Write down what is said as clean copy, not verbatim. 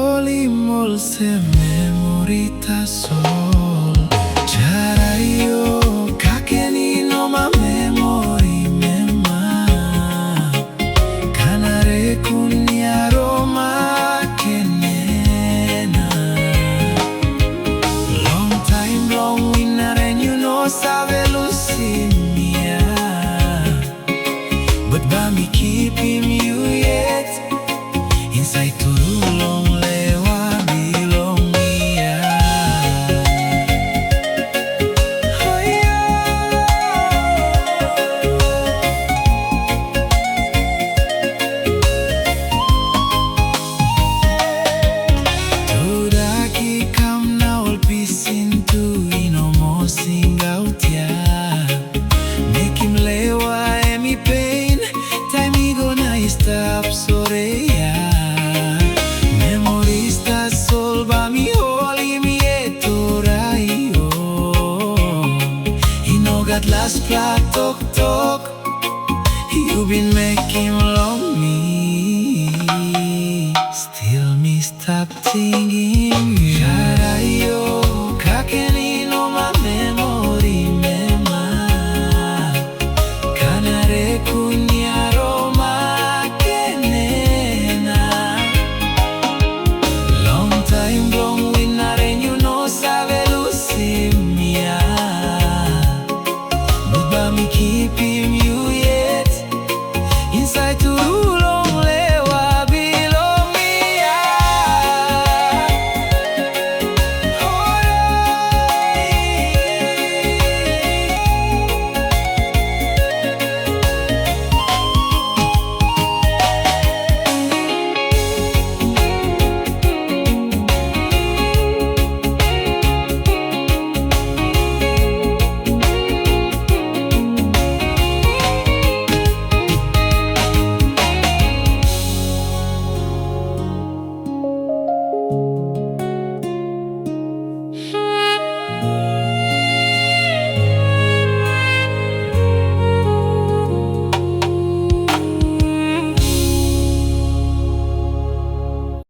Oli molse memorita sol. CHARAII kakeni no ma memori mema. Kanare kunya Roma kenena. Long time long winaren you know sabe lusimia. But bami keeping you yet inside turulong lewa bilong niya. Oh yeah. Tudaki kam na ol pisin tu inomo singaw tiya. Make him lewa emi pain. Time go na stop soreya. Memorista sol ba mi holi mi etorai inogat las platok tok. You been making love me. Still me stop thinking CHARAII